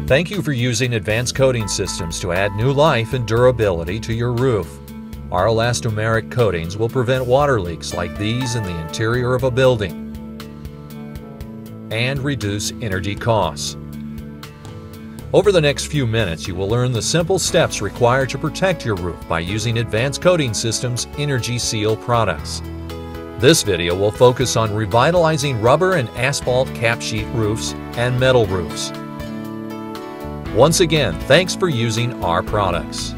Thank you for using advanced coating systems to add new life and durability to your roof. Our elastomeric coatings will prevent water leaks like these in the interior of a building and reduce energy costs. Over the next few minutes, you will learn the simple steps required to protect your roof by using Advanced Coating Systems Energy Seal products. This video will focus on revitalizing rubber and asphalt cap sheet roofs and metal roofs. Once again, thanks for using our products.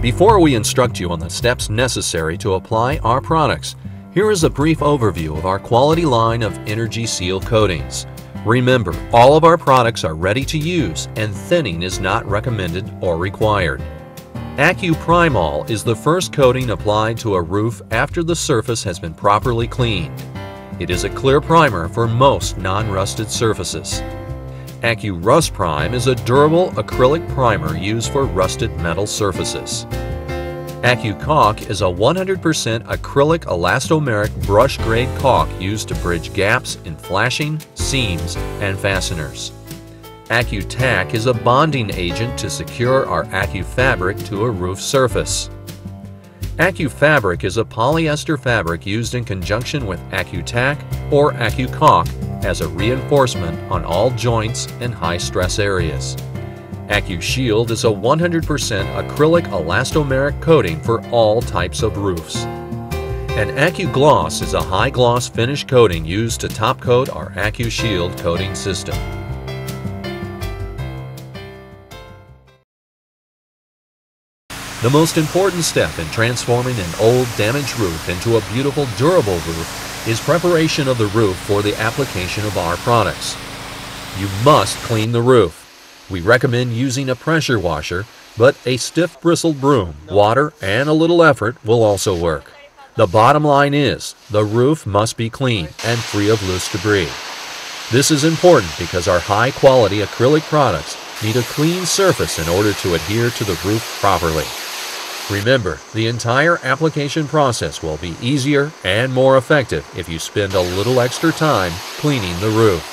Before we instruct you on the steps necessary to apply our products, here is a brief overview of our quality line of Energy Seal coatings. Remember, all of our products are ready to use and thinning is not recommended or required. AccuPrimol is the first coating applied to a roof after the surface has been properly cleaned. It is a clear primer for most non-rusted surfaces. AccuRust Prime is a durable acrylic primer used for rusted metal surfaces. AccuCaulk is a 100% acrylic elastomeric brush grade caulk used to bridge gaps in flashing, seams, and fasteners. AccuTack is a bonding agent to secure our AccuFabric to a roof surface. AccuFabric is a polyester fabric used in conjunction with AccuTack or AccuCaulk as a reinforcement on all joints and high-stress areas. AccuShield is a 100% acrylic elastomeric coating for all types of roofs. And AccuGloss is a high-gloss finish coating used to top coat our AccuShield coating system. The most important step in transforming an old, damaged roof into a beautiful, durable roof is preparation of the roof for the application of our products. You must clean the roof. We recommend using a pressure washer, but a stiff bristled broom, water, and a little effort will also work. The bottom line is, the roof must be clean and free of loose debris. This is important because our high-quality acrylic products need a clean surface in order to adhere to the roof properly. Remember, the entire application process will be easier and more effective if you spend a little extra time cleaning the roof.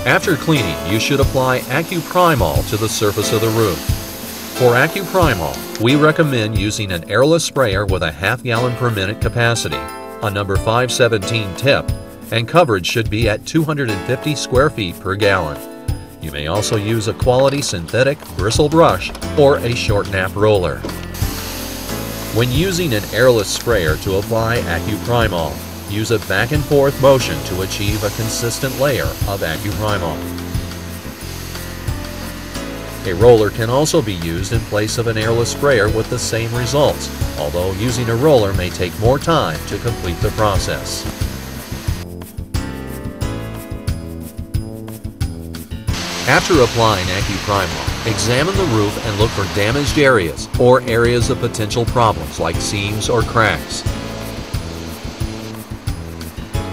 After cleaning, you should apply AccuPrimol to the surface of the roof. For AccuPrimol, we recommend using an airless sprayer with a half gallon per minute capacity, a number 517 tip, and coverage should be at 250 square feet per gallon. You may also use a quality synthetic bristle brush or a short nap roller. When using an airless sprayer to apply AccuPrimol, use a back and forth motion to achieve a consistent layer of AccuPrimol. A roller can also be used in place of an airless sprayer with the same results, although using a roller may take more time to complete the process. After applying AccuPrimol, examine the roof and look for damaged areas or areas of potential problems like seams or cracks.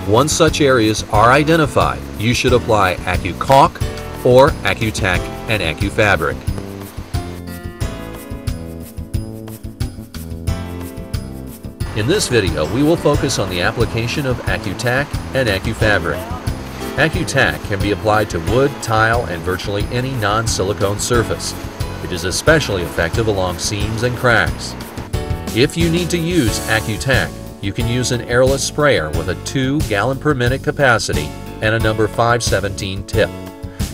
Once such areas are identified, you should apply AccuCaulk or AccuTack and AccuFabric. In this video, we will focus on the application of AccuTack and AccuFabric. AccuTack can be applied to wood, tile, and virtually any non-silicone surface. It is especially effective along seams and cracks. If you need to use AccuTack, you can use an airless sprayer with a 2 gallon per minute capacity and a number 517 tip.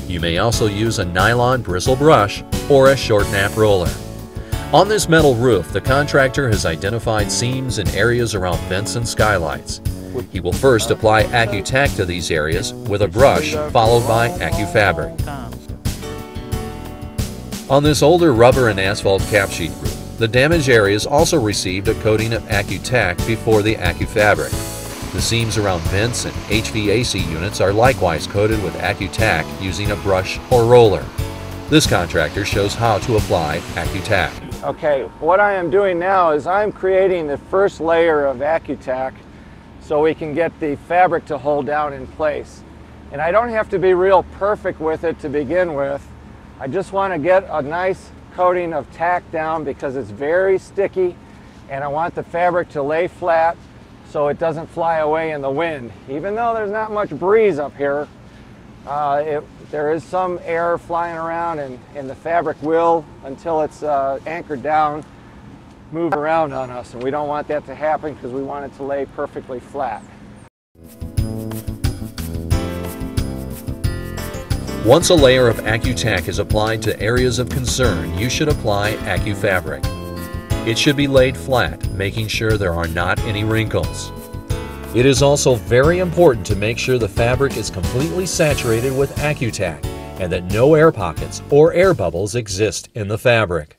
You may also use a nylon bristle brush or a short nap roller. On this metal roof, the contractor has identified seams in areas around vents and skylights. He will first apply AccuTack to these areas with a brush, followed by AccuFabric. On this older rubber and asphalt cap sheet roof, the damaged areas also received a coating of AccuTack before the AccuFabric. The seams around vents and HVAC units are likewise coated with AccuTack using a brush or roller. This contractor shows how to apply AccuTack. Okay, what I am doing now is I'm creating the first layer of AccuTack so we can get the fabric to hold down in place. And I don't have to be real perfect with it to begin with. I just want to get a nice coating of tack down because it's very sticky and I want the fabric to lay flat so it doesn't fly away in the wind. Even though there's not much breeze up here, there is some air flying around, and the fabric will, until it's anchored down, move around on us, and we don't want that to happen because we want it to lay perfectly flat. Once a layer of AccuTack is applied to areas of concern, you should apply AccuFabric. It should be laid flat, making sure there are not any wrinkles. It is also very important to make sure the fabric is completely saturated with AccuTack and that no air pockets or air bubbles exist in the fabric.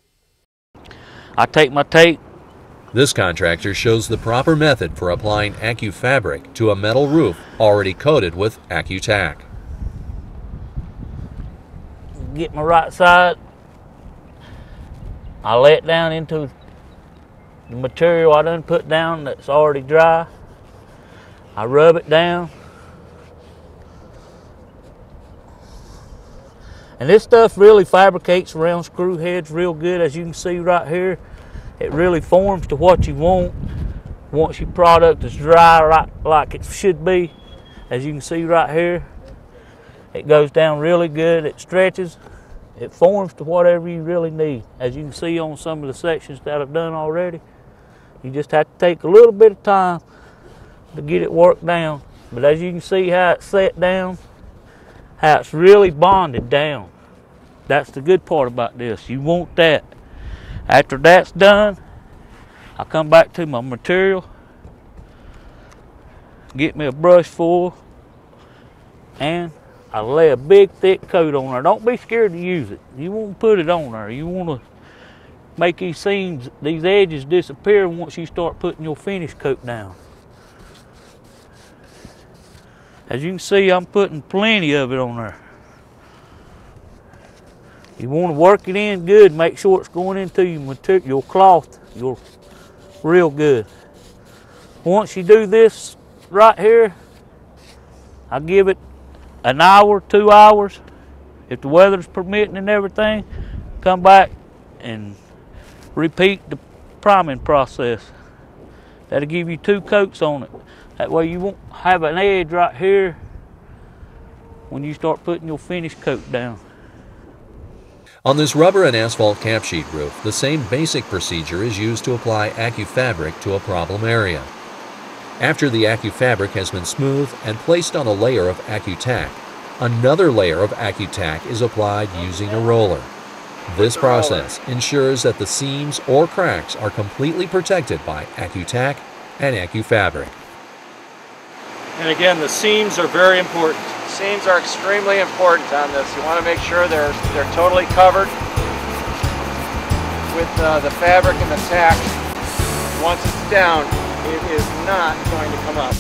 I take my tape. This contractor shows the proper method for applying AccuFabric to a metal roof already coated with AccuTack. Get my right side. I lay it down into the material I done put down that's already dry. I rub it down. And this stuff really fabricates around screw heads real good. As you can see right here, it really forms to what you want once your product is dry right like it should be. As you can see right here, it goes down really good, it stretches, it forms to whatever you really need. As you can see on some of the sections that I've done already, you just have to take a little bit of time to get it worked down. But as you can see how it's set down, how it's really bonded down. That's the good part about this. You want that. After that's done, I come back to my material, get me a brush full, and I lay a big thick coat on there. Don't be scared to use it. You want to put it on there. You want to make these seams, these edges disappear once you start putting your finish coat down. As you can see, I'm putting plenty of it on there. You want to work it in good, make sure it's going into your material, your cloth, real good. Once you do this right here, I give it an hour, 2 hours. If the weather's permitting and everything, come back and repeat the priming process. That'll give you 2 coats on it. That way you won't have an edge right here when you start putting your finish coat down. On this rubber and asphalt cap sheet roof, the same basic procedure is used to apply AccuFabric to a problem area. After the AccuFabric has been smoothed and placed on a layer of AccuTack, another layer of AccuTack is applied using a roller. This process ensures that the seams or cracks are completely protected by AccuTack and AccuFabric. And again, the seams are very important. Seams are extremely important on this. You want to make sure they're totally covered with the fabric and the tack. Once it's down, it is not going to come up.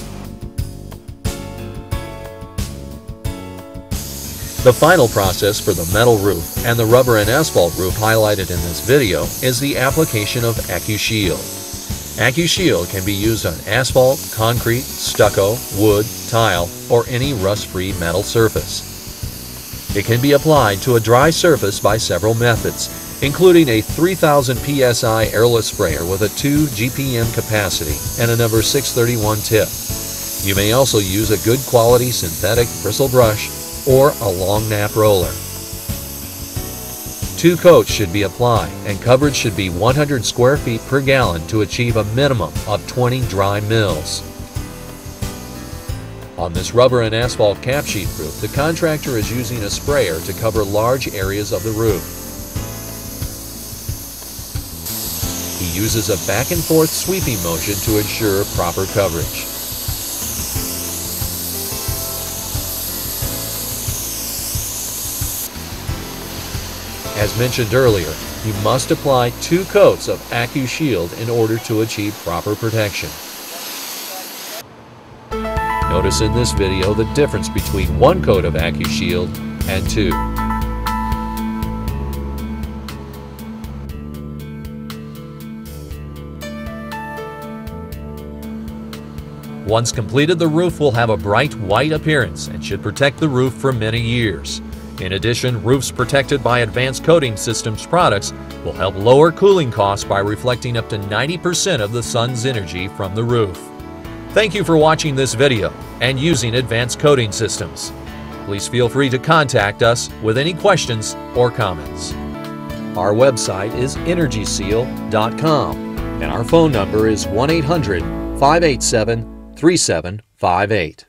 The final process for the metal roof and the rubber and asphalt roof highlighted in this video is the application of AccuShield. AccuShield can be used on asphalt, concrete, stucco, wood, tile, or any rust-free metal surface. It can be applied to a dry surface by several methods, including a 3000 psi airless sprayer with a 2 GPM capacity and a number 631 tip. You may also use a good quality synthetic bristle brush or a long nap roller. 2 coats should be applied and coverage should be 100 square feet per gallon to achieve a minimum of 20 dry mills. On this rubber and asphalt cap sheet roof, the contractor is using a sprayer to cover large areas of the roof. He uses a back and forth sweeping motion to ensure proper coverage. As mentioned earlier, you must apply 2 coats of AccuShield in order to achieve proper protection. Notice in this video the difference between 1 coat of AccuShield and 2. Once completed, the roof will have a bright white appearance and should protect the roof for many years. In addition, roofs protected by Advanced Coating Systems products will help lower cooling costs by reflecting up to 90% of the sun's energy from the roof. Thank you for watching this video and using Advanced Coating Systems. Please feel free to contact us with any questions or comments. Our website is energyseal.com and our phone number is 1-800-587-3758.